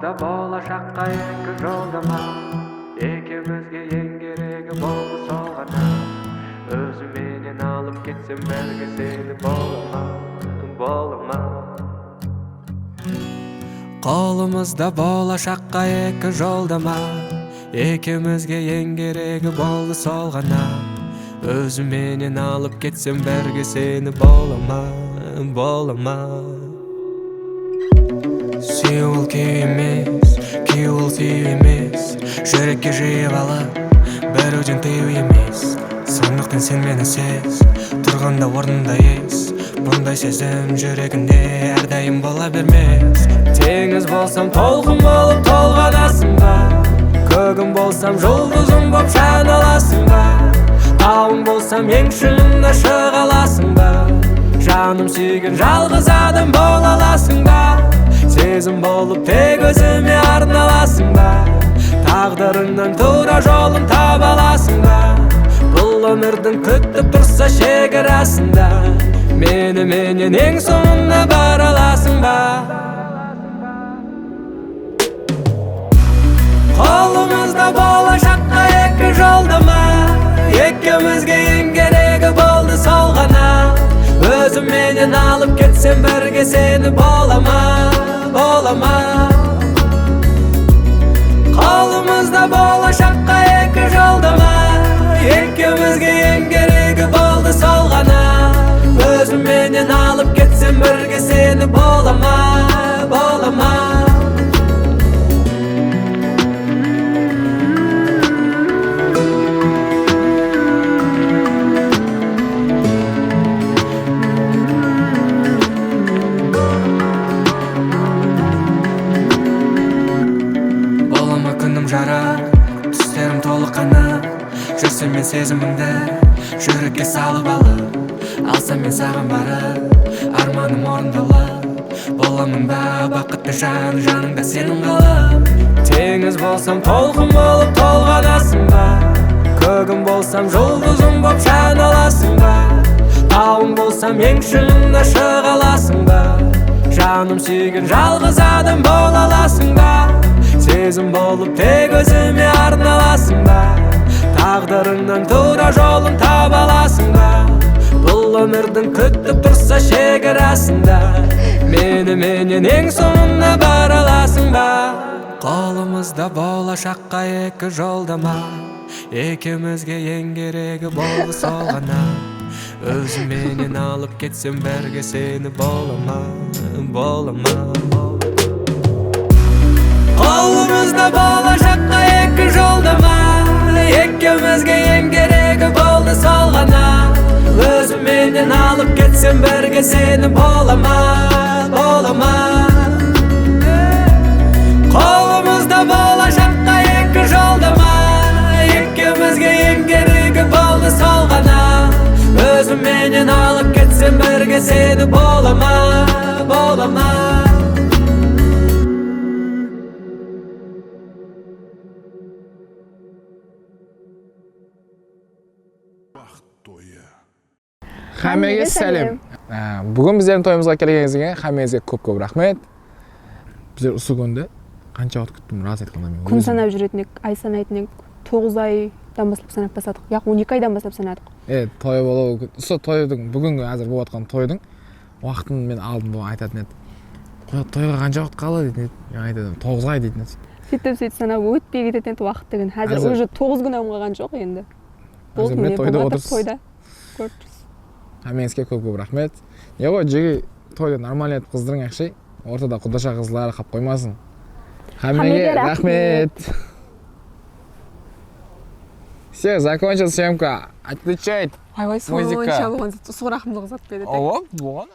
Қолымызда болашаққа екі жолдама, екеумізге ең керегі болды сол ғана. Өзіменен алып кетсем бәрге сені бола ма? Қолымызда болашаққа екі жолдама, екеумізге ең керегі болды сол ғана. Өзіменен алып кетсем бәрге сені бола ма? Сүйу ол күй емес, күй ол сүйу емес. Жүрекке жиып алып, беруден тыю емес. Сондықтан сен мені сез, тұрғанда орнында ес. Бұндай сезім жүрегінде әрдайым бола бермес. Теңіз болсам толқын болып толғанасың ба? Көгім болсам жұлдызым боп жан аласың ба? Тауың болсам ең шыңында шыға аласың ба? Жаным сүйген жалғыз адам бола аласың ба? Сезім болып тек өзіме арналасың ба? Тағдырыңнан тура жолын таба аласың ба? Бұл өмірдің күтіп тұрса шекарасында, меніменен ең соңына бара аласың ба? Қолымызда болашаққа екі жолдама, екеумізге ең керегі болды сол ғана. Өзіменен алып кетсем бірге сені бола ма? Қолымызда болашаққа екі жолдама, екеумізге ең керегі болды сол ғана. Өзіменен алып кетсем бірге сені бола ма? Жарық, түстерім толы қанып, жүрсем мен сезімімді жүрекке салып алып, алсам мен саған барып, арманым орындалып, боламын ба бақытты жан, жаныңда сенің қалып. Теңіз болсам толқын болып толғанасың ба? Көгім болсам жұлдызым боп жан аласың ба? Тауың болсам ең шыңында шыға аласың ба? Жаным сүйген жалғыз адам бола аласың ба? Сезім болып тек өзіме арналасың ба? Тағдырыңнан тура жолын таба аласың ба? Бұл өмірдің күтіп тұрса шекарасында, меніменен ең соңына бара аласың ба? Қолымызда болашаққа екі жолдама, екеумізге ең керегі болды сол ғана. Өзіменен алып кетсем бірге сені бола ма? Қолымызда болашаққа екі жолдама, екеумізге ең керегі болды сол ғана. Өзіменен алып кетсем бірге сені бола ма? Қолымызда болашаққа екі жолдама, екеумізге ең керегі болды сол ғана. Өзіменен алып кетсем бірге сені бола ма? Хамеге сәлем. Бүгін біздердің тойымызға келгеніңізге хамеңізге көп рахмет. Біздер осы күнді қанша уақыт күттім, рас айтқанда мен. Күн санап жүретін едік, ай санайтын едік. 9 айдан бастап санап бастадық. Яғни 12 айдан бастап санадық. Той болу, осы тойдың бүгінгі әзір болып жатқан тойдың уақытын мен алдым болып айтатын еді. Тойға қанша уақыт қалды дейтін еді. Мен айтадым 9 ай дейтін еді. Сөйтіп санап өтпей кететін еді уақыт деген. Қазір уже 9 күн қалған жоқ енді. Қазір мен тойда отырсыз. Хамеңізге көп рахмет. Не ғой, жеге тойды нормально етіп қыздырың ақшай. Ортада құдаша қызлары қап қоймасын. Хамеге рахмет. Все, закончил съемка. Отключает. Ай, музыка. Сұрақымды қызат береді. О, болған.